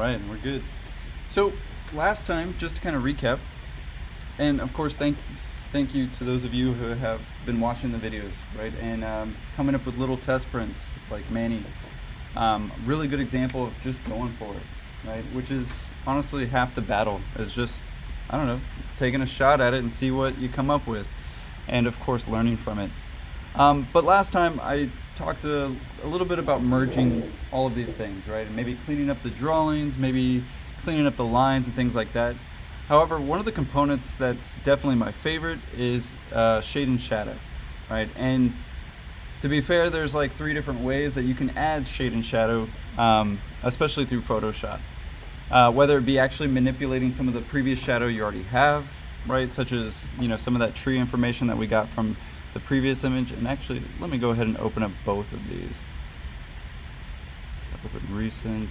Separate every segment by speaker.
Speaker 1: Right, we're good. So last time, just to kind of recap, and of course, thank you to those of you who have been watching the videos, right, and coming up with little test prints like Manny. Really good example of just going for it, right, which is honestly half the battle. Is just, I don't know, taking a shot at it and see what you come up with, and of course, learning from it. But last time I talked a little bit about merging all of these things, right? And maybe cleaning up the drawings, maybe cleaning up the lines and things like that. However, one of the components that's definitely my favorite is shade and shadow, right? And to be fair, there's like 3 different ways that you can add shade and shadow, especially through Photoshop. Whether it be actually manipulating some of the previous shadow you already have, right? Such as, some of that tree information that we got from the previous image. And actually, let me go ahead and open up both of these. Open recent.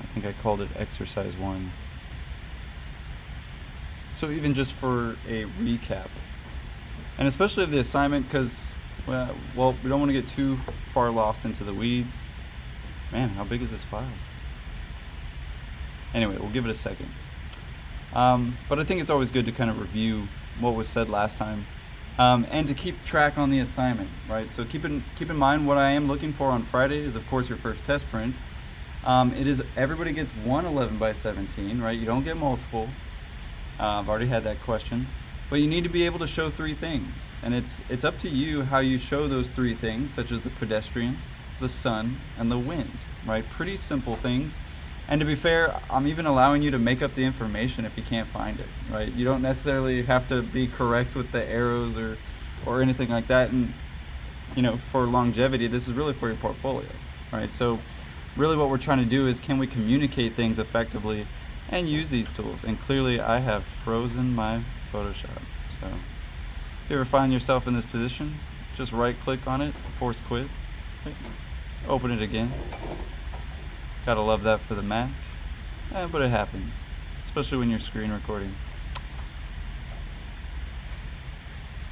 Speaker 1: I think I called it exercise 1. So even just for a recap, and especially of the assignment, because well, we don't want to get too far lost into the weeds. Man, how big is this file? Anyway, we'll give it a second. But I think it's always good to kind of review what was said last time, and to keep track on the assignment, right? So keep in mind what I am looking for on Friday is, of course, your first test print. It is everybody gets one 11 by 17, right? You don't get multiple. I've already had that question, but you need to be able to show 3 things, and it's up to you how you show those 3 things, such as the pedestrian, the sun, and the wind, right? Pretty simple things. And to be fair, I'm even allowing you to make up the information if you can't find it, right? You don't necessarily have to be correct with the arrows or anything like that. And, for longevity, this is really for your portfolio, right? So really what we're trying to do is, can we communicate things effectively and use these tools? And clearly I have frozen my Photoshop. So if you ever find yourself in this position, just right click on it, force quit, right? Open it again. Gotta love that for the Mac, but it happens, especially when you're screen recording.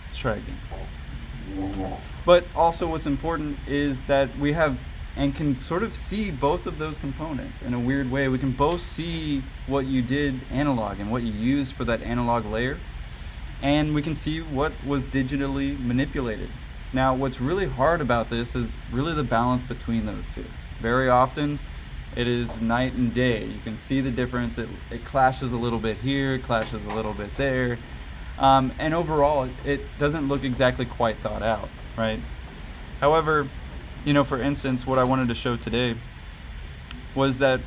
Speaker 1: Let's try again. But also what's important is that we have and can sort of see both of those components in a weird way. We can both see what you did analog and what you used for that analog layer, and we can see what was digitally manipulated. Now, what's really hard about this is really the balance between those two. Very often, it is night and day. You can see the difference. It clashes a little bit here, it clashes a little bit there. And overall, it doesn't look exactly quite thought out, right? However, for instance, what I wanted to show today was that,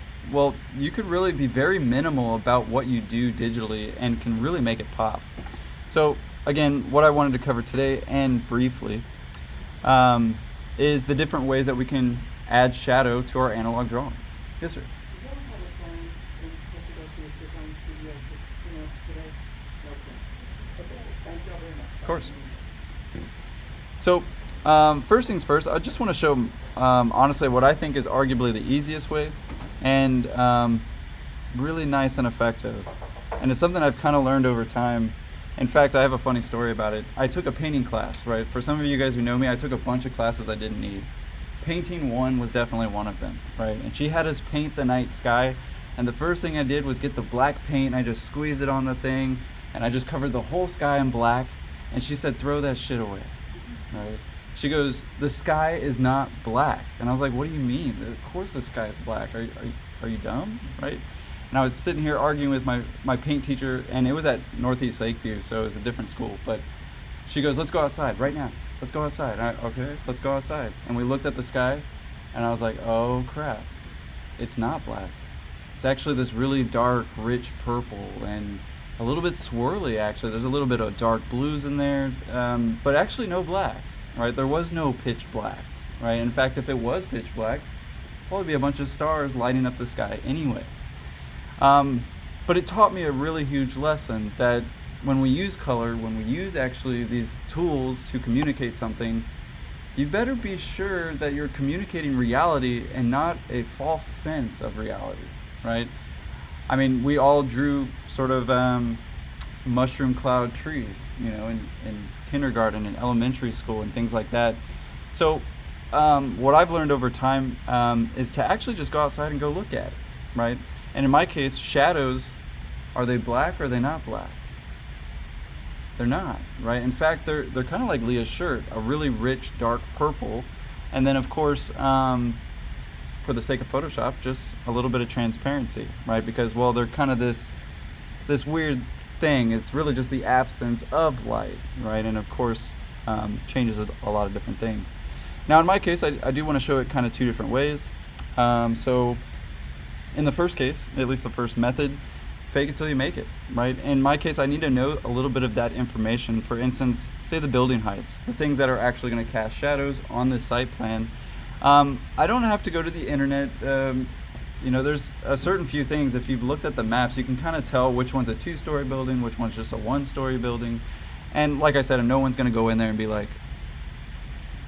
Speaker 1: you could really be very minimal about what you do digitally and can really make it pop. So again, what I wanted to cover today and briefly is the different ways that we can add shadow to our analog drawings. Yes, sir.
Speaker 2: You don't have a plan in Possibilities Design Studio, today? Okay, thank you very much.
Speaker 1: Of course. So, first things first, I just want to show, honestly, what I think is arguably the easiest way, and really nice and effective. And it's something I've kind of learned over time. In fact, I have a funny story about it. I took a painting class, right? For some of you guys who know me, I took a bunch of classes I didn't need. Painting 1 was definitely one of them, right? And she had us paint the night sky, and the first thing I did was get the black paint, and I just squeezed it on the thing, and I just covered the whole sky in black, and she said, throw that shit away, right? She goes, the sky is not black. And I was like, what do you mean? Of course the sky is black. Are you dumb, right? And I was sitting here arguing with my paint teacher, and it was at Northeast Lakeview, so it was a different school, but she goes, let's go outside right now. Let's go outside. Okay, let's go outside. And we looked at the sky, and I was like, oh crap, it's not black. It's actually this really dark, rich purple, and a little bit swirly, actually. There's a little bit of dark blues in there, but actually no black, right? There was no pitch black, right? In fact, if it was pitch black, probably be a bunch of stars lighting up the sky anyway. But it taught me a really huge lesson that when we use color, when we use actually these tools to communicate something, you better be sure that you're communicating reality and not a false sense of reality, right? I mean, we all drew sort of mushroom cloud trees, in kindergarten and elementary school and things like that. So what I've learned over time is to actually just go outside and go look at it, right? And in my case, shadows, are they black or are they not black? They're not, right? In fact, they're kind of like Leah's shirt, a really rich dark purple, and then of course, for the sake of Photoshop, just a little bit of transparency, right? Because, well, they're kind of this weird thing. It's really just the absence of light, right? And of course, changes a lot of different things. Now, in my case, I do want to show it kind of two different ways. So in the first case, at least the first method, fake it till you make it, right? In my case, I need to know a little bit of that information. For instance, say the building heights, the things that are actually going to cast shadows on this site plan. I don't have to go to the internet. You know, there's a certain few things. If you've looked at the maps, you can kind of tell which one's a 2-story building, which one's just a 1-story building. And like I said, no one's going to go in there and be like,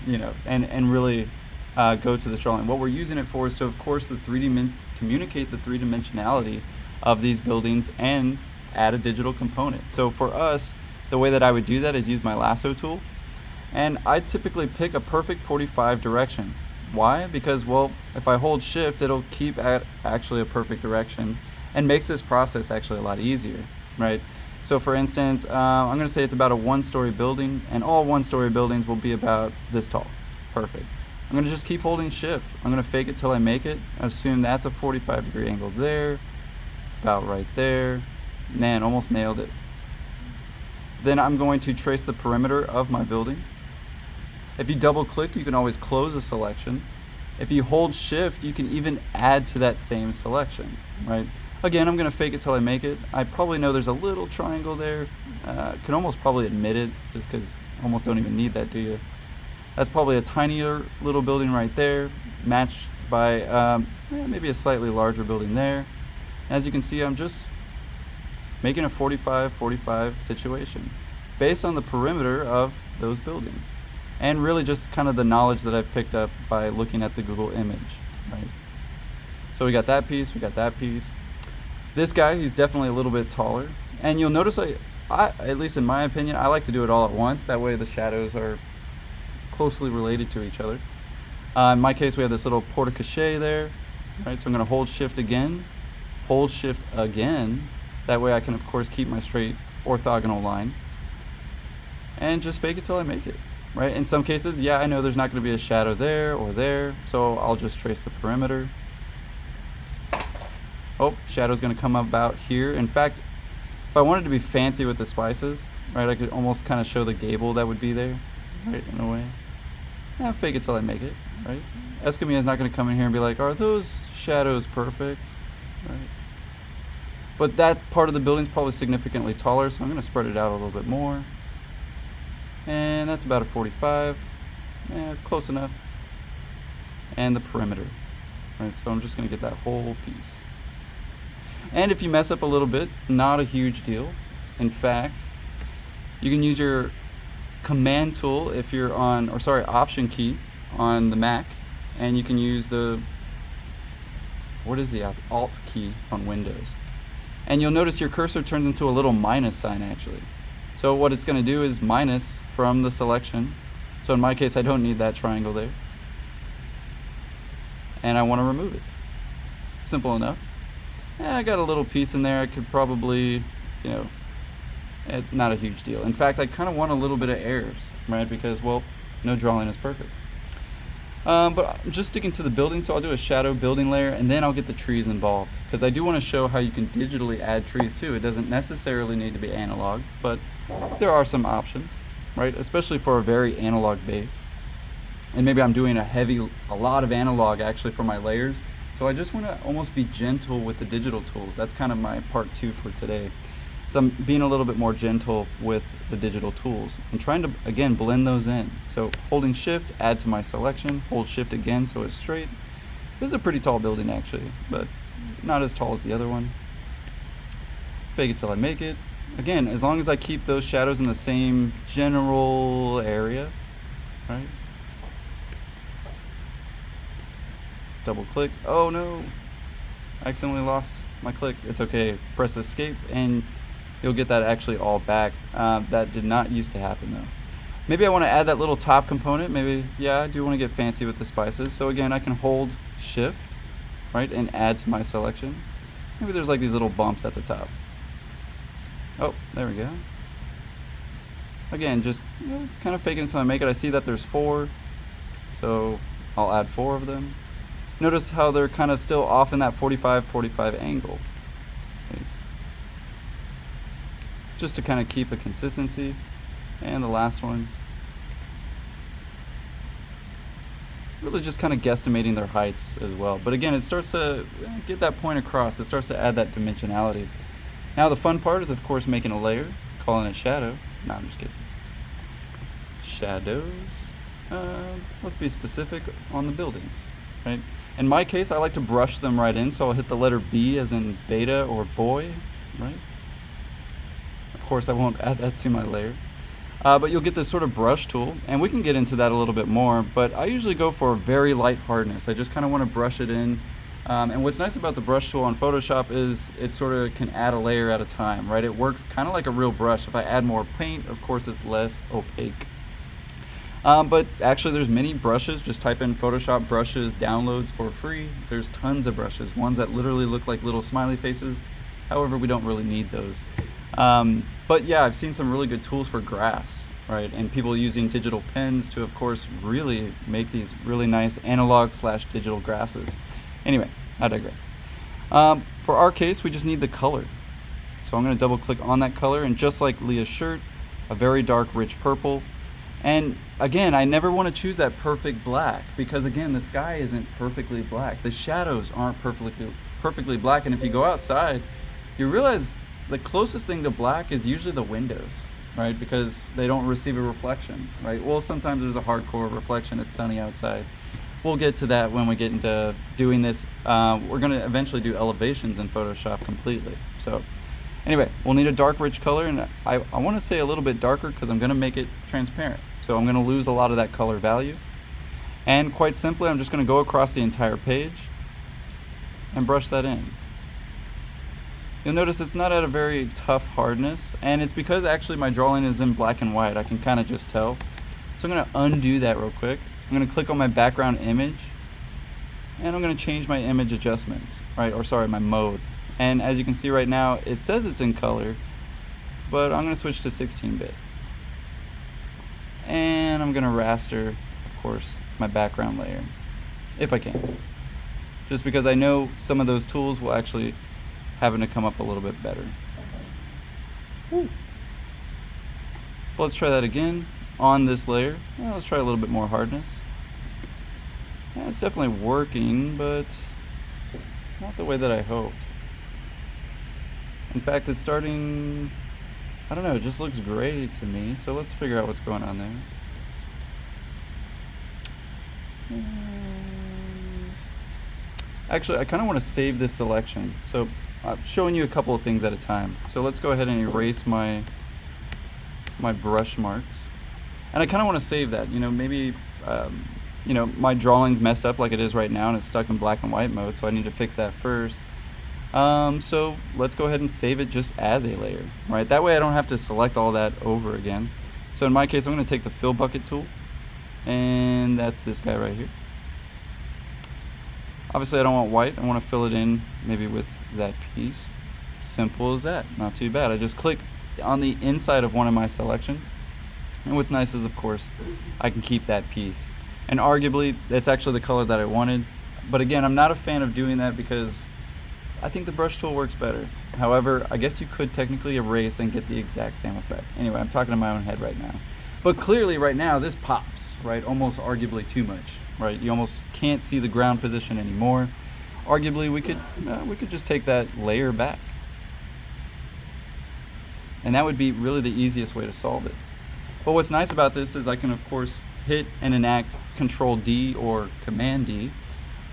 Speaker 1: you know, and really go to this drawing. What we're using it for is to, of course, communicate the three-dimensionality of these buildings and add a digital component. So for us, the way that I would do that is use my lasso tool. And I typically pick a perfect 45 direction. Why? Because, well, if I hold shift, it'll keep at actually a perfect direction and makes this process actually a lot easier, right? So for instance, I'm going to say it's about a 1-story building, and all 1-story buildings will be about this tall. Perfect. I'm going to just keep holding shift. I'm going to fake it till I make it. Assume that's a 45-degree angle there, about right there. Man, almost nailed it. Then I'm going to trace the perimeter of my building. If you double click, you can always close a selection. If you hold shift, you can even add to that same selection, right? Again, I'm going to fake it till I make it. I probably know there's a little triangle there. Can almost probably admit it, just because almost don't even need that, do you? That's probably a tinier little building right there, matched by maybe a slightly larger building there. As you can see, I'm just making a 45-45 situation based on the perimeter of those buildings. And really just kind of the knowledge that I've picked up by looking at the Google image, right? So we got that piece, we got that piece. This guy, he's definitely a little bit taller. And you'll notice I at least in my opinion, I like to do it all at once. That way the shadows are closely related to each other. In my case, we have this little porte-cochere there, right? So I'm gonna hold shift again, hold shift again. That way I can, of course, keep my straight orthogonal line. And just fake it till I make it. Right? In some cases, yeah, I know there's not going to be a shadow there or there, so I'll just trace the perimeter. Oh, shadow's going to come about here. In fact, if I wanted to be fancy with the spices, right, I could almost kind of show the gable that would be there, right, in a way. Yeah, fake it till I make it, right? Escamilla's not going to come in here and be like, are those shadows perfect, right? But that part of the building's probably significantly taller, so I'm going to spread it out a little bit more. And that's about a 45, yeah, close enough. And the perimeter, right? So I'm just gonna get that whole piece. And if you mess up a little bit, not a huge deal. In fact, you can use your command tool if you're on, or sorry, option key on the Mac, and you can use the, what is the alt key on Windows. And you'll notice your cursor turns into a little minus sign actually. So what it's going to do is minus from the selection. So in my case, I don't need that triangle there. And I want to remove it. Simple enough. I got a little piece in there. I could probably, you know, not a huge deal. In fact, I kind of want a little bit of errors, right? Because, well, no drawing is perfect. But I'm just sticking to the building, so I'll do a shadow building layer, and then I'll get the trees involved. Because I do want to show how you can digitally add trees too. It doesn't necessarily need to be analog, but there are some options, right? Especially for a very analog base. And maybe I'm doing a lot of analog actually for my layers. So I just want to almost be gentle with the digital tools. That's kind of my part 2 for today. So I'm being a little bit more gentle with the digital tools and trying to, again, blend those in. So holding shift, add to my selection, hold shift again so it's straight. This is a pretty tall building actually, but not as tall as the other one. Fake it till I make it. Again, as long as I keep those shadows in the same general area, right? Double click. Oh no, I accidentally lost my click. It's okay, press escape and you'll get that actually all back. That did not used to happen though. Maybe I want to add that little top component. Maybe, yeah, I do want to get fancy with the spices. So again, I can hold shift, right, and add to my selection. Maybe there's like these little bumps at the top. Oh, there we go. Again, just kind of faking it until I make it. I see that there's 4, so I'll add 4 of them. Notice how they're kind of still off in that 45 angle. Okay. Just to kind of keep a consistency. And the last one. Really just kind of guesstimating their heights as well. But again, it starts to get that point across. It starts to add that dimensionality. Now the fun part is, of course, making a layer, calling it shadow. No, I'm just kidding. Shadows. Let's be specific on the buildings, right? In my case, I like to brush them right in, so I'll hit the letter B as in beta or boy, right? Of course, I won't add that to my layer. But you'll get this sort of brush tool, and we can get into that a little bit more, but I usually go for a very light hardness. I just kind of want to brush it in. And what's nice about the brush tool on Photoshop is it sort of can add a layer at a time, right? It works kind of like a real brush. If I add more paint, of course, it's less opaque. But actually, there's many brushes. Just type in Photoshop brushes downloads for free. There's tons of brushes, ones that literally look like little smiley faces. However, we don't really need those. But yeah, I've seen some really good tools for grass, right? And people using digital pens to, of course, really make these really nice analog/digital grasses. Anyway, I digress. For our case, we just need the color. So I'm going to double click on that color, and just like Leah's shirt, a very dark, rich purple. And again, I never want to choose that perfect black, because again, the sky isn't perfectly black. The shadows aren't perfectly black. And if you go outside, you realize the closest thing to black is usually the windows, right? Because they don't receive a reflection, right? Well, sometimes there's a hardcore reflection. It's sunny outside. We'll get to that when we get into doing this. We're going to eventually do elevations in Photoshop completely. So anyway, we'll need a dark, rich color, and I want to say a little bit darker because I'm going to make it transparent. So I'm going to lose a lot of that color value. And quite simply, I'm just going to go across the entire page and brush that in. You'll notice it's not at a very tough hardness, and it's because actually my drawing is in black and white. I can kind of just tell. So I'm going to undo that real quick. I'm going to click on my background image, and I'm going to change my image adjustments, right? Or sorry, my mode. And as you can see right now, it says it's in color, but I'm going to switch to 16-bit. And I'm going to raster, of course, my background layer, if I can. Just because I know some of those tools will actually having to come up a little bit better. Woo. Let's try that again on this layer. Well, let's try a little bit more hardness. Yeah, it's definitely working, but not the way that I hoped. In fact, it's starting, I don't know, it just looks gray to me. So let's figure out what's going on there. Actually, I kind of want to save this selection. So I'm showing you a couple of things at a time. So let's go ahead and erase my brush marks. And I kind of want to save that. You know, maybe, you know, my drawing's messed up like it is right now, and it's stuck in black and white mode, so I need to fix that first. So let's go ahead and save it just as a layer, right? That way I don't have to select all that over again. So in my case, I'm going to take the fill bucket tool, and that's this guy right here. Obviously I don't want white, I want to fill it in maybe with that piece. Simple as that, not too bad. I just click on the inside of one of my selections, and what's nice is, of course, I can keep that piece. And arguably, that's actually the color that I wanted. But again, I'm not a fan of doing that because I think the brush tool works better. However, I guess you could technically erase and get the exact same effect. Anyway, I'm talking in my own head right now. But clearly right now, this pops, right? Almost arguably too much, right? You almost can't see the ground position anymore. Arguably, we could just take that layer back. And that would be really the easiest way to solve it. But what's nice about this is I can, of course, hit and enact Control D or Command D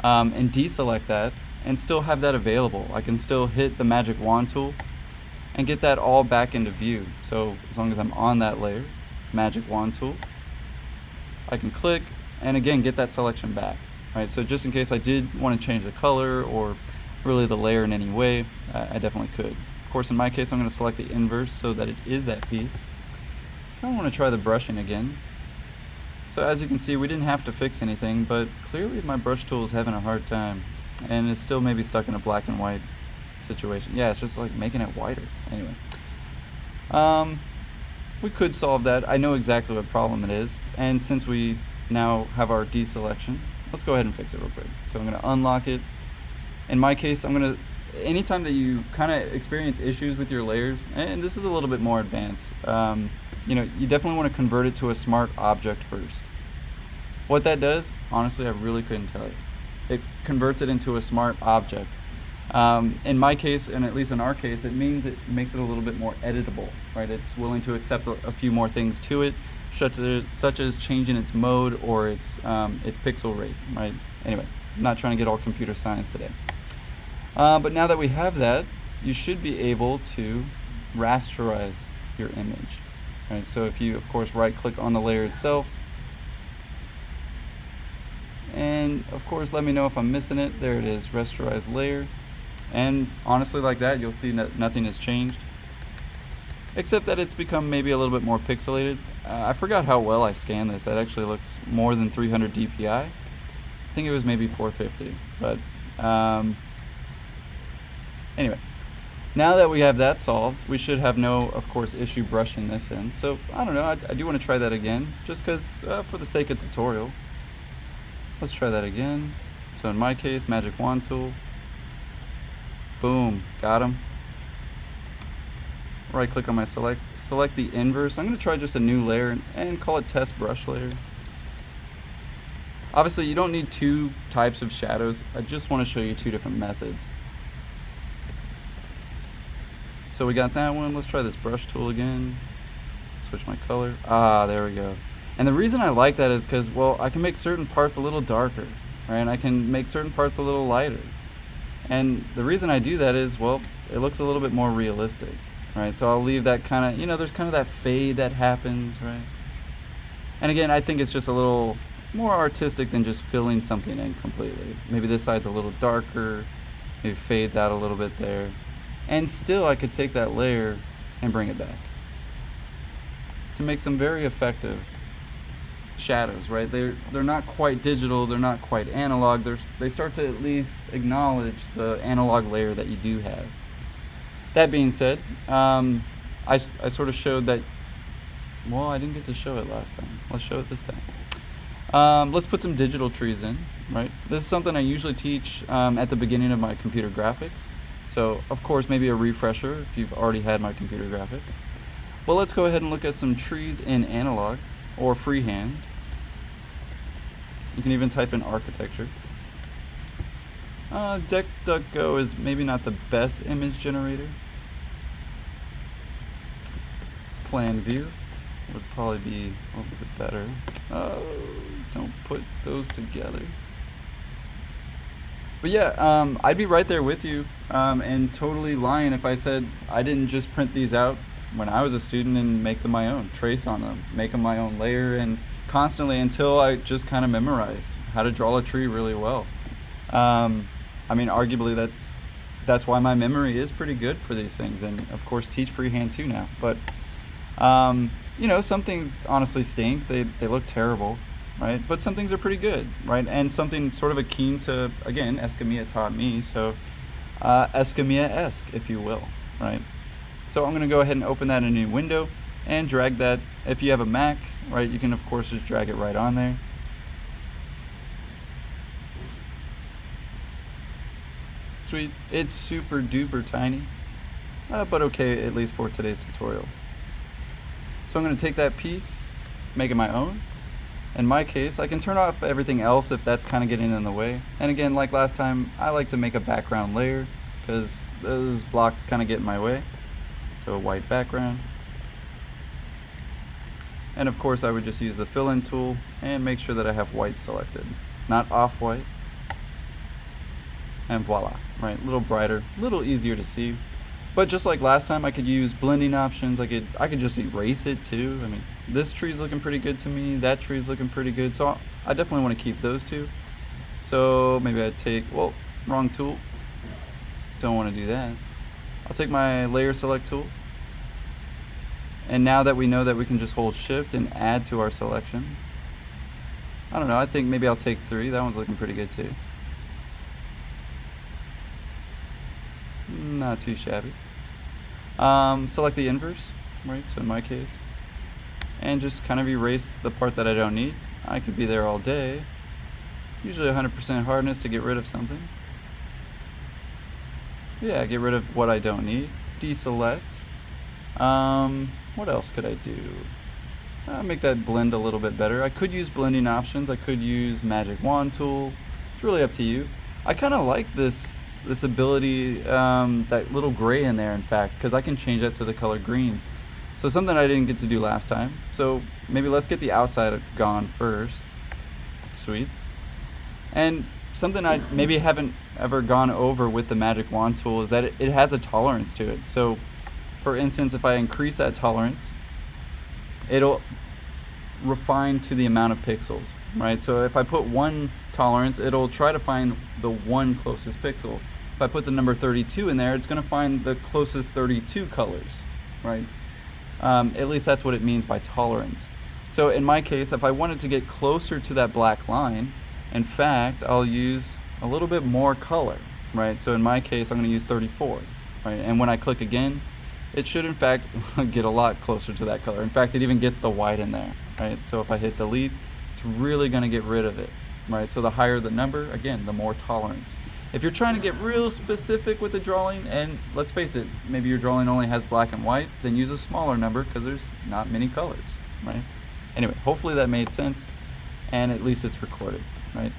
Speaker 1: and deselect that and still have that available. I can still hit the magic wand tool and get that all back into view. So as long as I'm on that layer, magic wand tool, I can click and again get that selection back. Right? So just in case I did want to change the color or really the layer in any way, I definitely could. Of course, in my case, I'm going to select the inverse so that it is that piece. kind of want to try the brushing again. So as you can see, we didn't have to fix anything, but clearly my brush tool is having a hard time, and it's still maybe stuck in a black and white situation. Yeah, it's just like making it whiter. Anyway, we could solve that. I know exactly what problem it is, and since we now have our deselection, let's go ahead and fix it real quick. So I'm going to unlock it. In my case, anytime that you kind of experience issues with your layers, and this is a little bit more advanced, you definitely want to convert it to a smart object first. What that does, honestly, I really couldn't tell you. It converts it into a smart object. In my case, and at least in our case, it means it makes it a little bit more editable, right? It's willing to accept a few more things to it, such as changing its mode or its pixel rate, right? Anyway, I'm not trying to get all computer science today. But now that we have that, you should be able to rasterize your image. Right, so if you, of course, right-click on the layer itself, and of course, let me know if I'm missing it. There it is, rasterize layer. And honestly, like that, you'll see that nothing has changed, except that it's become maybe a little bit more pixelated. I forgot how well I scanned this. That actually looks more than 300 DPI. I think it was maybe 450, but anyway. Now that we have that solved, we should have no, of course, issue brushing this in. So, I don't know, I do want to try that again, just because, for the sake of tutorial. Let's try that again. So in my case, magic wand tool. Boom, got him. Right click on my select the inverse. I'm going to try just a new layer and call it test brush layer. Obviously, you don't need two types of shadows. I just want to show you two different methods. So we got that one. Let's try this brush tool again. Switch my color. There we go. And the reason I like that is because, well, I can make certain parts a little darker, right? And I can make certain parts a little lighter. And the reason I do that is, well, it looks a little bit more realistic, right? So I'll leave that kind of, there's kind of that fade that happens, right? And again, I think it's just a little more artistic than just filling something in completely. Maybe this side's a little darker, maybe fades out a little bit there. And still I could take that layer and bring it back to make some very effective shadows, right? They're not quite digital, they're not quite analog. They start to at least acknowledge the analog layer that you do have. That being said, I sort of showed that, well, I didn't get to show it last time. Let's show it this time. Let's put some digital trees in, right? This is something I usually teach at the beginning of my computer graphics. So, of course, maybe a refresher if you've already had my computer graphics. Well, let's go ahead and look at some trees in analog or freehand. You can even type in architecture. DuckDuckGo is maybe not the best image generator. Plan view would probably be a little bit better. Don't put those together. But yeah, I'd be right there with you and totally lying if I said I didn't just print these out when I was a student and make them my own, trace on them, make them my own layer, and constantly until I just kind of memorized how to draw a tree really well. I mean, arguably that's why my memory is pretty good for these things, and of course teach freehand too now. But some things honestly stink. They look terrible. Right, but some things are pretty good, right? And something sort of akin to, again, Escamilla taught me, so Escamilla-esque, if you will, right? So I'm going to go ahead and open that in a new window and drag that. If you have a Mac, right, you can of course just drag it right on there. Sweet. It's super duper tiny, but okay, at least for today's tutorial. So I'm going to take that piece, make it my own. In my case, I can turn off everything else if that's kind of getting in the way. And again, like last time, I like to make a background layer because those blocks kind of get in my way. So a white background. And of course, I would just use the fill-in tool and make sure that I have white selected, not off-white. And voila, right? A little brighter, a little easier to see. But just like last time, I could use blending options. I could just erase it too. I mean, this tree's looking pretty good to me. That tree's looking pretty good. So I definitely want to keep those two. So maybe I'd take, well, wrong tool. Don't want to do that. I'll take my layer select tool And now that we know that we can just hold shift and add to our selection, I don't know, I think maybe I'll take 3. That one's looking pretty good too. Not too shabby. Select the inverse, right? So in my case, and just kind of erase the part that I don't need. I could be there all day. Usually 100% hardness to get rid of something. Yeah, get rid of what I don't need. Deselect. What else could I do? Make that blend a little bit better. I could use blending options. I could use magic wand tool. It's really up to you. I kind of like this ability, that little gray in there, in fact, because I can change that to the color green. So something I didn't get to do last time. So maybe let's get the outside gone first. Sweet. And something I maybe haven't ever gone over with the magic wand tool is that it has a tolerance to it. So for instance, if I increase that tolerance, it'll refine to the amount of pixels, right? So if I put 1 tolerance, it'll try to find the 1 closest pixel. If I put the number 32 in there, it's going to find the closest 32 colors, right? At least that's what it means by tolerance. So in my case, if I wanted to get closer to that black line, in fact, I'll use a little bit more color, right? So in my case, I'm going to use 34, right? And when I click again, it should in fact get a lot closer to that color. In fact, it even gets the white in there, right? So if I hit delete, it's really going to get rid of it, right? So the higher the number, again, the more tolerance. If you're trying to get real specific with the drawing, and let's face it, maybe your drawing only has black and white, then use a smaller number because there's not many colors, right? Anyway, hopefully that made sense, and at least it's recorded, right?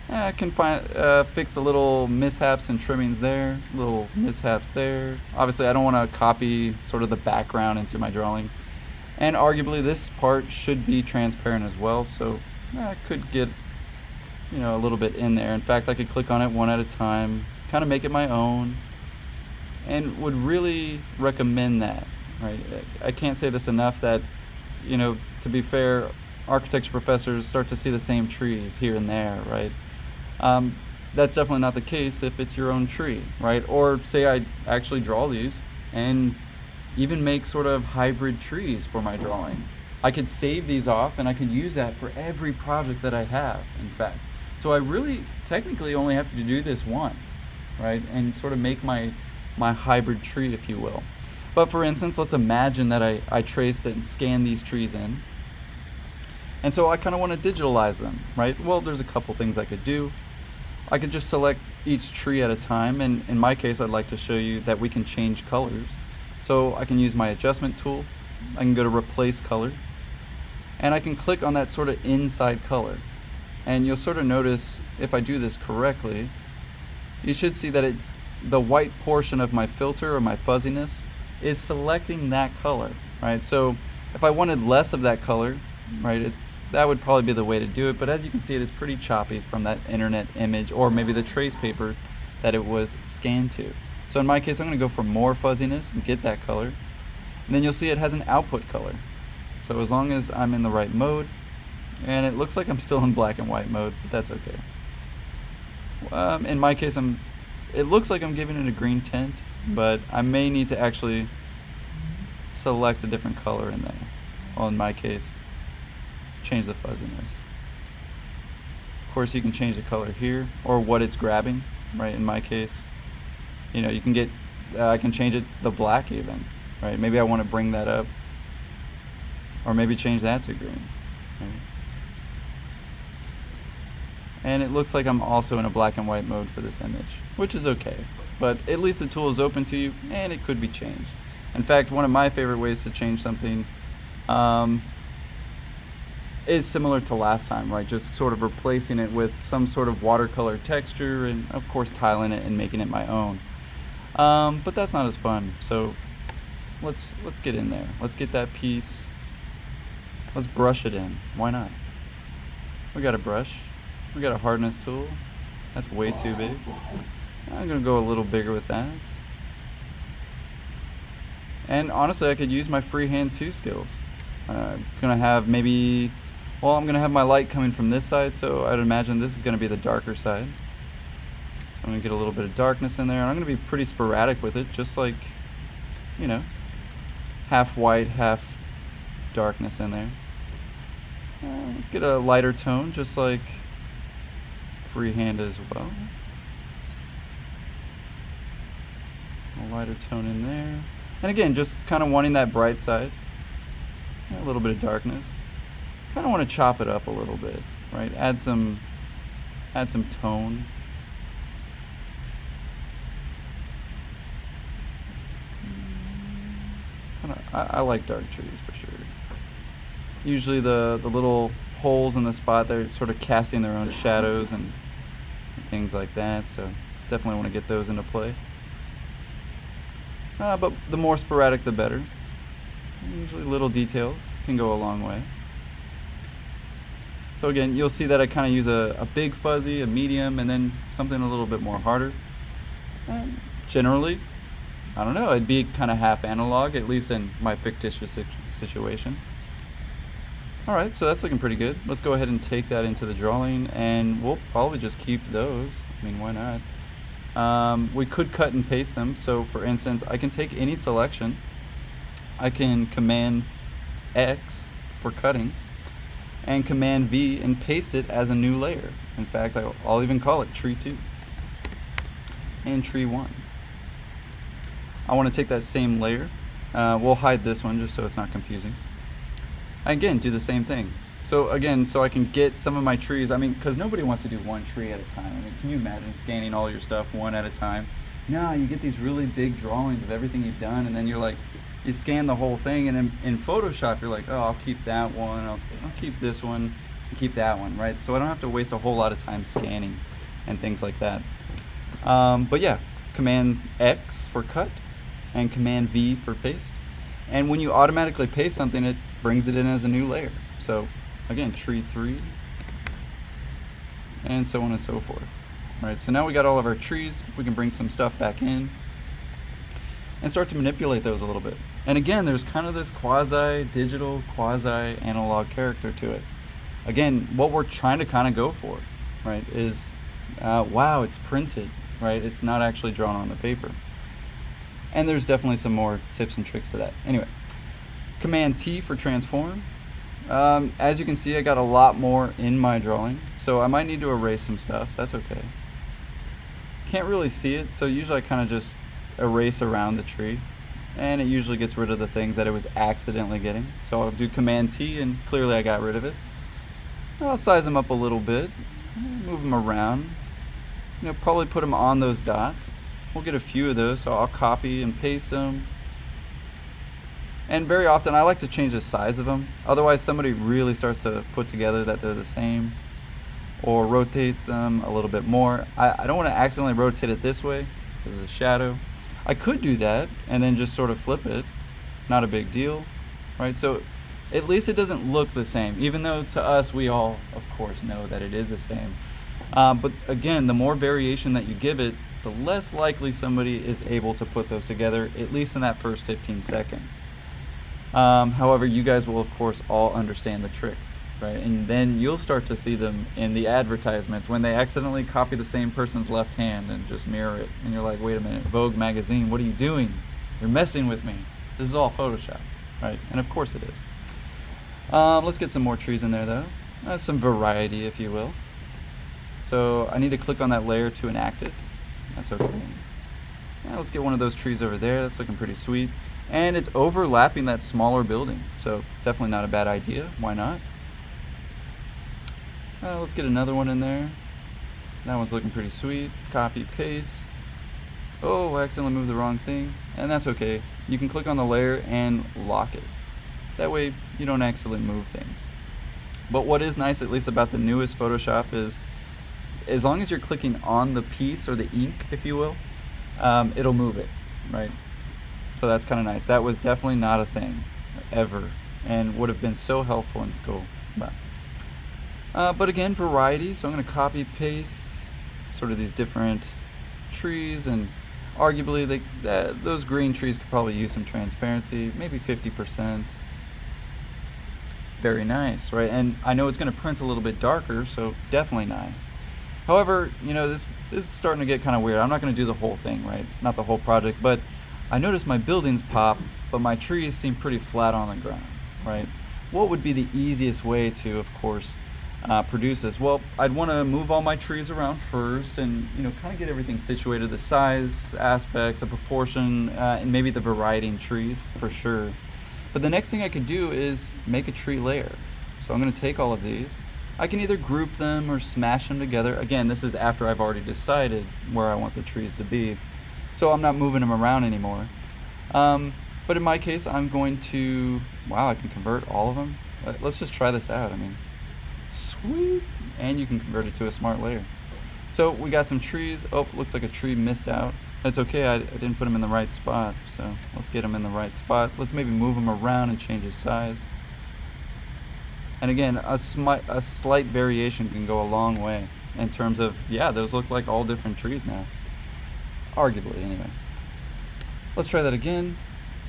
Speaker 1: I can fix the little mishaps and trimmings there, little mishaps there. Obviously, I don't want to copy sort of the background into my drawing. And arguably, this part should be transparent as well, so I could get, a little bit in there. In fact, I could click on it one at a time, kind of make it my own, and would really recommend that, right? I can't say this enough that, to be fair, architecture professors start to see the same trees here and there, right? That's definitely not the case if it's your own tree, right? Or say I actually draw these and even make sort of hybrid trees for my drawing. I could save these off and I could use that for every project that I have, in fact. So I really technically only have to do this once, right? And sort of make my hybrid tree, if you will. But for instance, let's imagine that I traced it and scanned these trees in. And so I kind of want to digitalize them, right? Well, there's a couple things I could do. I could just select each tree at a time, and in my case, I'd like to show you that we can change colors. So I can use my adjustment tool, I can go to replace color, and I can click on that sort of inside color. And you'll sort of notice, if I do this correctly, you should see that the white portion of my filter or my fuzziness is selecting that color, right? So if I wanted less of that color, right, that would probably be the way to do it, but as you can see, it is pretty choppy from that internet image or maybe the trace paper that it was scanned to. So in my case, I'm going to go for more fuzziness and get that color, and then you'll see it has an output color. So as long as I'm in the right mode, and it looks like I'm still in black and white mode, but that's okay. In my case, it looks like I'm giving it a green tint, but I may need to actually select a different color in there. Well, in my case, change the fuzziness. Of course, you can change the color here or what it's grabbing, right? In my case, you can get, I can change it the black even, right? Maybe I want to bring that up, or maybe change that to green, right? And it looks like I'm also in a black and white mode for this image, which is okay, but at least the tool is open to you and it could be changed. In fact, one of my favorite ways to change something is similar to last time, right? Just sort of replacing it with some sort of watercolor texture and of course tiling it and making it my own. But that's not as fun. So let's get in there. Let's get that piece. Let's brush it in. Why not? We got a brush. We got a hardness tool. That's way too big. I'm gonna go a little bigger with that. And honestly, I could use my freehand 2 skills. I'm gonna have I'm gonna have my light coming from this side, so I'd imagine this is gonna be the darker side. I'm gonna get a little bit of darkness in there, and I'm gonna be pretty sporadic with it, just like, half white, half darkness in there. Let's get a lighter tone, just like freehand as well. A lighter tone in there. And again, just kind of wanting that bright side. A little bit of darkness. Kind of want to chop it up a little bit, right? Add some tone. I like dark trees for sure. Usually the little holes in the spot, they're sort of casting their own shadows and things like that, so definitely want to get those into play. But the more sporadic the better. Usually little details can go a long way. So again, you'll see that I kind of use a big fuzzy, a medium, and then something a little bit more harder. Generally, I don't know, it'd be kind of half analog, at least in my fictitious situation. Alright, so that's looking pretty good. Let's go ahead and take that into the drawing, and we'll probably just keep those. I mean, why not? We could cut and paste them. So for instance, I can take any selection. I can Command X for cutting, and Command V and paste it as a new layer. In fact, I'll even call it Tree 2 and Tree 1. I want to take that same layer. We'll hide this one just so it's not confusing. Again, do the same thing. So again, so I can get some of my trees, I mean, because nobody wants to do one tree at a time. I mean, can you imagine scanning all your stuff one at a time? No, you get these really big drawings of everything you've done, and then you're like, you scan the whole thing, and in Photoshop, you're like, oh, I'll keep that one, I'll keep this one, and keep that one, right? So I don't have to waste a whole lot of time scanning and things like that. But yeah, Command X for cut, and Command V for paste. And when you automatically paste something, it brings it in as a new layer. So again, Tree 3, and so on and so forth. All right, so now we got all of our trees. We can bring some stuff back in and start to manipulate those a little bit. And again, there's kind of this quasi-digital, quasi-analog character to it. Again, what we're trying to kind of go for, right, is, wow, it's printed, right? It's not actually drawn on the paper. And there's definitely some more tips and tricks to that. Anyway, Command T for transform. As you can see, I got a lot more in my drawing, so I might need to erase some stuff. That's okay. Can't really see it, so usually I kind of just erase around the tree, and it usually gets rid of the things that it was accidentally getting. So I'll do Command T, and clearly I got rid of it. I'll size them up a little bit, move them around, probably put them on those dots. We'll get a few of those, so I'll copy and paste them. And very often I like to change the size of them, otherwise somebody really starts to put together that they're the same, or rotate them a little bit more. I don't want to accidentally rotate it this way because of the shadow. I could do that and then just sort of flip it, not a big deal, right? So at least it doesn't look the same, even though to us we all of course know that it is the same. But again, the more variation that you give it, the less likely somebody is able to put those together, at least in that first 15 seconds. However, you guys will of course all understand the tricks, right? And then you'll start to see them in the advertisements when they accidentally copy the same person's left hand and just mirror it. And you're like, wait a minute, Vogue magazine, what are you doing? You're messing with me. This is all Photoshop, right? And of course it is. Let's get some more trees in there though. Some variety, if you will. So I need to click on that layer to enact it. That's okay. Now let's get one of those trees over there. That's looking pretty sweet. And it's overlapping that smaller building, so definitely not a bad idea. Why not? Let's get another one in there. That one's looking pretty sweet. Copy, paste. Oh, I accidentally moved the wrong thing. And that's okay. You can click on the layer and lock it. That way you don't accidentally move things. But what is nice, at least about the newest Photoshop, is as long as you're clicking on the piece or the ink, if you will, it'll move it, right? So that's kind of nice. That was definitely not a thing ever, and would have been so helpful in school. But again, variety. So I'm going to copy paste sort of these different trees, and arguably those green trees could probably use some transparency, maybe 50%. Very nice, right? And I know it's going to print a little bit darker, so definitely nice. However, this is starting to get kind of weird. I'm not going to do the whole thing, right? Not the whole project, but I noticed my buildings pop but my trees seem pretty flat on the ground, right? What would be the easiest way to, of course, produce this? Well, I'd want to move all my trees around first and, kind of get everything situated, the size aspects, the proportion, and maybe the variety in trees for sure. But the next thing I could do is make a tree layer. So I'm going to take all of these. I can either group them or smash them together. Again, this is after I've already decided where I want the trees to be. So I'm not moving them around anymore. But in my case, I'm going to, wow, I can convert all of them. Let's just try this out. I mean, sweet. And you can convert it to a smart layer. So we got some trees. Oh, looks like a tree missed out. That's okay, I didn't put them in the right spot. So let's get them in the right spot. Let's maybe move them around and change his size. And again, a slight variation can go a long way in terms of, yeah, those look like all different trees now. Arguably, anyway. Let's try that again.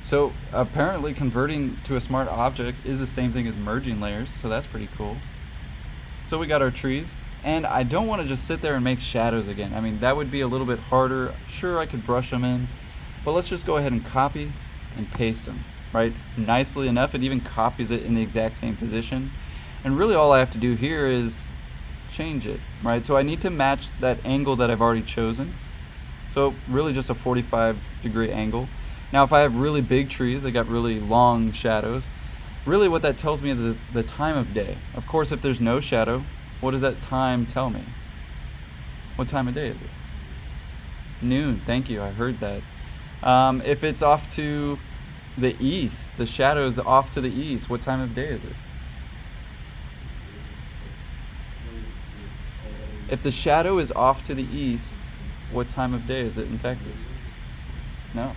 Speaker 1: So apparently converting to a smart object is the same thing as merging layers, so that's pretty cool. So we got our trees, and I don't want to just sit there and make shadows again. I mean, that would be a little bit harder. Sure, I could brush them in, but let's just go ahead and copy and paste them, right? Nicely enough, it even copies it in the exact same position. And really all I have to do here is change it, right? So I need to match that angle that I've already chosen. So really just a 45-degree angle. Now if I have really big trees, they got really long shadows, really what that tells me is the time of day. Of course, if there's no shadow, what does that time tell me? What time of day is it? Noon, thank you, I heard that. If it's off to the east, the shadow is off to the east, what time of day is it? If the shadow is off to the east, what time of day is it in Texas? No.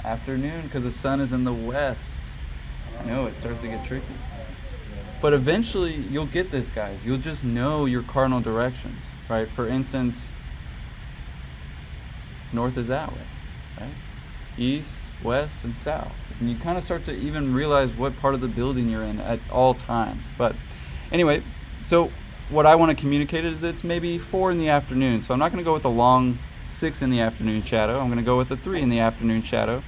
Speaker 1: Afternoon, because the sun is in the west. I know, it starts to get tricky. But eventually, you'll get this, guys. You'll just know your cardinal directions, right? For instance, north is that way, right? East, west, and south. And you kind of start to even realize what part of the building you're in at all times. But anyway, so what I want to communicate is it's maybe 4 in the afternoon. So I'm not going to go with the long 6 in the afternoon shadow. I'm going to go with the 3 in the afternoon shadow.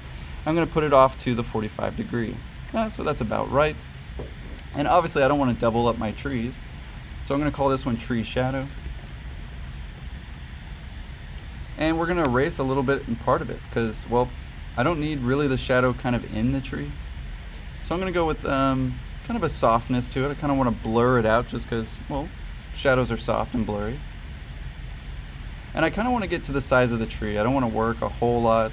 Speaker 1: I'm going to put it off to the 45-degree. So that's about right. And obviously I don't want to double up my trees. So I'm going to call this one tree shadow. And we're going to erase a little bit in part of it because, well, I don't need really the shadow kind of in the tree. So I'm going to go with kind of a softness to it. I kind of want to blur it out just because, well, shadows are soft and blurry. And I kind of want to get to the size of the tree. I don't want to work a whole lot.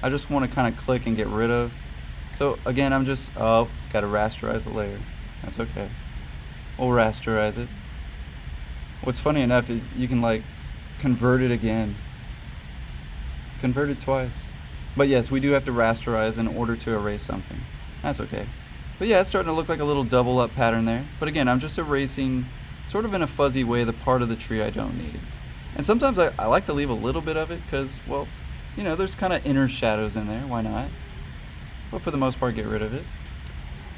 Speaker 1: I just want to kind of click and get rid of. So again, I'm just, it's got to rasterize the layer. That's okay. We'll rasterize it. What's funny enough is you can like convert it again. It's converted twice. But yes, we do have to rasterize in order to erase something. That's okay. But yeah, it's starting to look like a little double up pattern there. But again, I'm just erasing sort of in a fuzzy way the part of the tree I don't need. And sometimes I like to leave a little bit of it because, well, there's kind of inner shadows in there. Why not? But for the most part, get rid of it.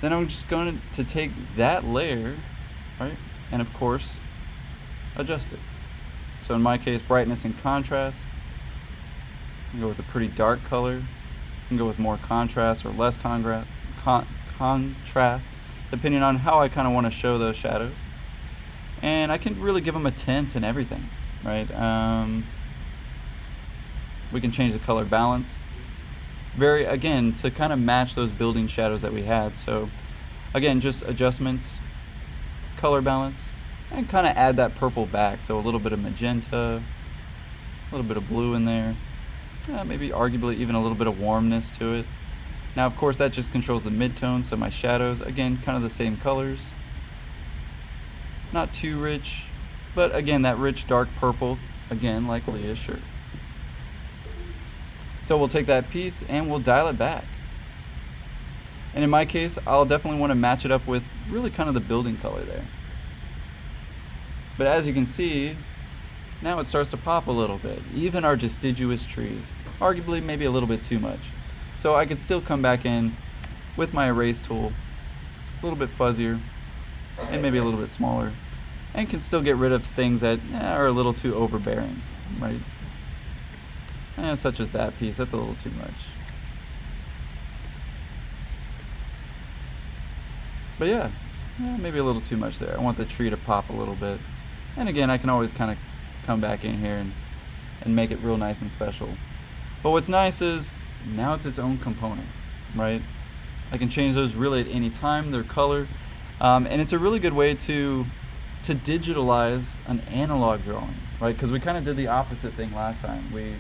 Speaker 1: Then I'm just going to take that layer, right, and of course, adjust it. So in my case, brightness and contrast. You can go with a pretty dark color. You can go with more contrast or less contrast, depending on how I kind of want to show those shadows. And I can really give them a tint and everything, right? We can change the color balance. Again, to kind of match those building shadows that we had. So again, just adjustments, color balance, and kind of add that purple back. So a little bit of magenta, a little bit of blue in there, maybe arguably even a little bit of warmness to it. Now, of course, that just controls the midtones, so my shadows, again, kind of the same colors. Not too rich, but again, that rich dark purple, again, like Leah's shirt. So we'll take that piece and we'll dial it back. And in my case, I'll definitely want to match it up with really kind of the building color there. But as you can see, now it starts to pop a little bit. Even our deciduous trees, arguably maybe a little bit too much. So I could still come back in with my erase tool, a little bit fuzzier and maybe a little bit smaller, and can still get rid of things that are a little too overbearing, right? Such as that piece, that's a little too much. But yeah, maybe a little too much there. I want the tree to pop a little bit. And again, I can always kind of come back in here and make it real nice and special. But what's nice is now it's its own component, right? I can change those really at any time, their color. And it's a really good way to digitalize an analog drawing, right? Because we kind of did the opposite thing last time. We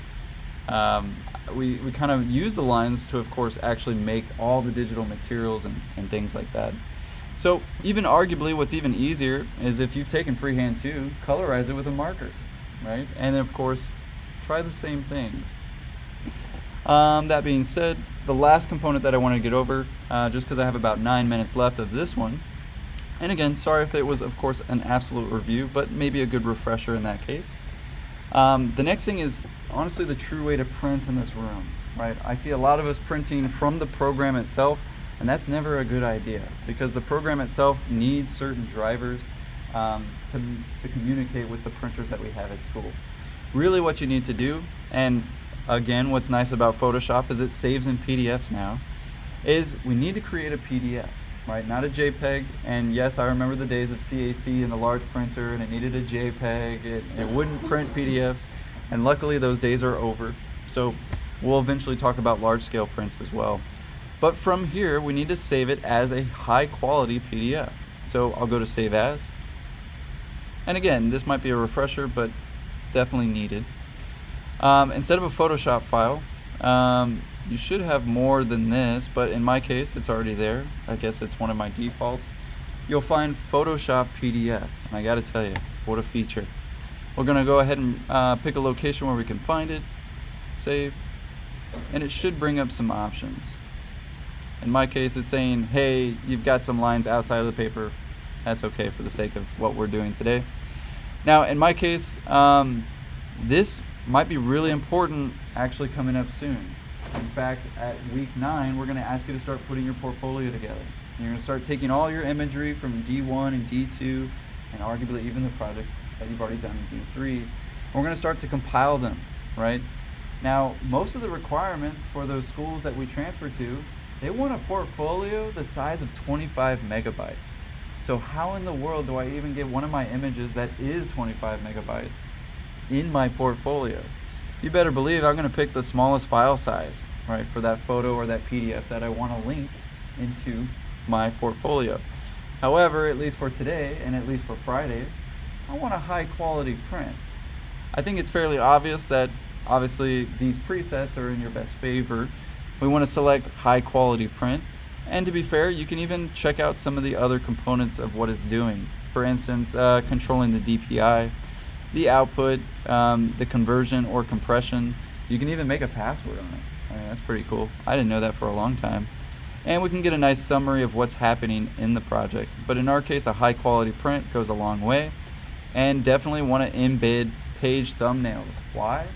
Speaker 1: kind of used the lines to, of course, actually make all the digital materials and things like that. So even arguably, what's even easier is if you've taken freehand 2, colorize it with a marker, right? And then, of course, try the same things. That being said, the last component that I want to get over, just because I have about 9 minutes left of this one, and again, sorry if it was, of course, an absolute review, but maybe a good refresher in that case. The next thing is honestly the true way to print in this room, right? I see a lot of us printing from the program itself, and that's never a good idea because the program itself needs certain drivers to communicate with the printers that we have at school. Really what you need to do, and again, what's nice about Photoshop is it saves in PDFs now, is we need to create a PDF, right? Not a JPEG. And yes, I remember the days of CAC and the large printer, and it needed a JPEG. It wouldn't print PDFs, and luckily those days are over. So we'll eventually talk about large scale prints as well. But from here, we need to save it as a high quality PDF. So I'll go to Save As. And again, this might be a refresher, but definitely needed. Instead of a Photoshop file, you should have more than this, but in my case, it's already there. I guess it's one of my defaults. You'll find Photoshop PDF, and I gotta tell you, what a feature. We're gonna go ahead and pick a location where we can find it, save, and it should bring up some options. In my case, it's saying, hey, you've got some lines outside of the paper. That's okay for the sake of what we're doing today. Now, in my case, this might be really important actually coming up soon. In fact, at week 9, we're going to ask you to start putting your portfolio together. You're going to start taking all your imagery from D1 and D2, and arguably even the projects that you've already done in D3. And we're going to start to compile them, right? Now, most of the requirements for those schools that we transfer to, they want a portfolio the size of 25 megabytes. So how in the world do I even get one of my images that is 25 megabytes in my portfolio? You better believe I'm going to pick the smallest file size, right, for that photo or that PDF that I want to link into my portfolio. However, at least for today and at least for Friday, I want a high quality print. I think it's fairly obvious that obviously these presets are in your best favor. We want to select high quality print. And to be fair, you can even check out some of the other components of what it's doing. For instance, controlling the DPI, the output, the conversion or compression. You can even make a password on it. I mean, that's pretty cool. I didn't know that for a long time. And we can get a nice summary of what's happening in the project. But in our case, a high quality print goes a long way. And definitely want to embed page thumbnails. Why?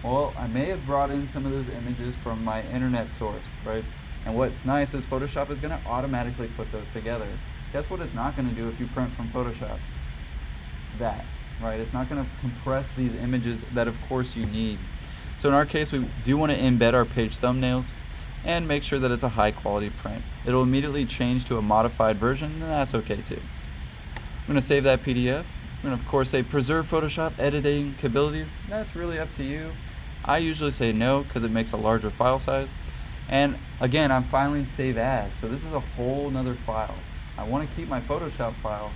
Speaker 1: Well, I may have brought in some of those images from my internet source, right? And what's nice is Photoshop is going to automatically put those together. Guess what it's not going to do if you print from Photoshop? That, right? It's not going to compress these images that of course you need. So in our case, we do want to embed our page thumbnails and make sure that it's a high quality print. It'll immediately change to a modified version, and that's okay too. I'm going to save that PDF. I'm going to of course say preserve Photoshop editing capabilities. That's really up to you. I usually say no because it makes a larger file size. And again, I'm filing save as, so this is a whole nother file. I want to keep my Photoshop file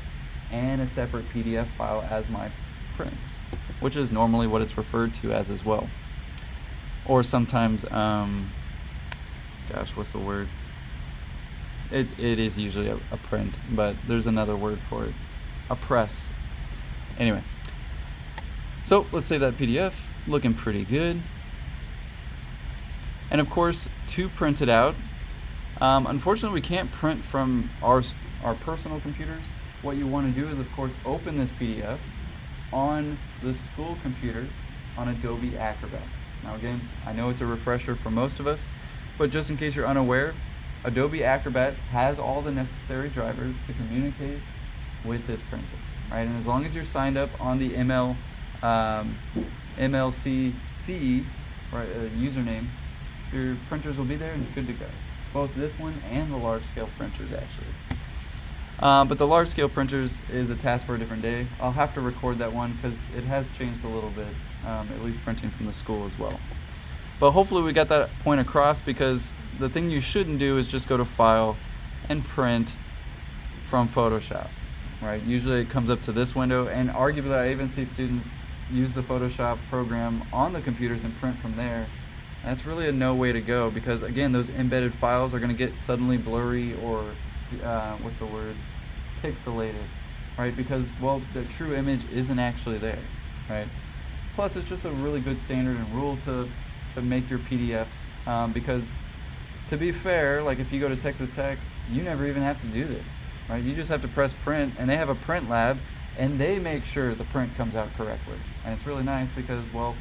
Speaker 1: and a separate PDF file as my prints, which is normally what it's referred to as well. Or sometimes, gosh, what's the word? It is usually a print, but there's another word for it, a press. Anyway, so let's save that PDF, looking pretty good. And of course, to print it out, unfortunately we can't print from our personal computers. What you want to do is of course open this PDF on the school computer on Adobe Acrobat. Now again, I know it's a refresher for most of us, but just in case you're unaware, Adobe Acrobat has all the necessary drivers to communicate with this printer, right? And as long as you're signed up on the MLCC right, username, your printers will be there and you're good to go. Both this one and the large scale printers actually. But the large scale printers is a task for a different day. I'll have to record that one because it has changed a little bit, at least printing from the school as well. But hopefully we got that point across, because the thing you shouldn't do is just go to File and Print from Photoshop, right? Usually it comes up to this window, and arguably I even see students use the Photoshop program on the computers and print from there. That's really a no way to go, because again, those embedded files are going to get suddenly blurry or what's the word, pixelated, right? Because, well, the true image isn't actually there, right? Plus, it's just a really good standard and rule to make your PDFs, because to be fair, like if you go to Texas Tech, you never even have to do this, right? You just have to press print, and they have a print lab, and they make sure the print comes out correctly. And it's really nice because, well,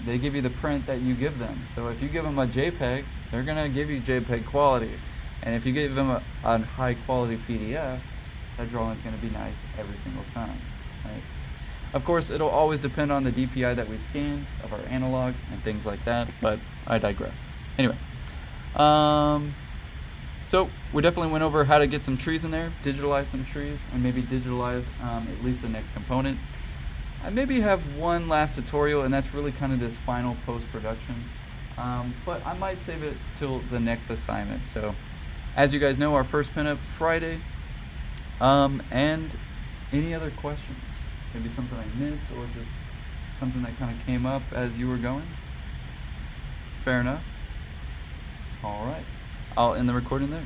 Speaker 1: they give you the print that you give them. So if you give them a JPEG, they're gonna give you JPEG quality. And if you give them a high quality PDF, that drawing's gonna be nice every single time, right? Of course, it'll always depend on the DPI that we scanned of our analog and things like that, but I digress. Anyway, so we definitely went over how to get some trees in there, digitalize some trees, and maybe digitalize at least the next component. I maybe have one last tutorial, and that's really kind of this final post-production, but I might save it till the next assignment. So as you guys know, our first pinup Friday, and any other questions? Maybe something I missed, or just something that kind of came up as you were going? Fair enough. All right, I'll end the recording there.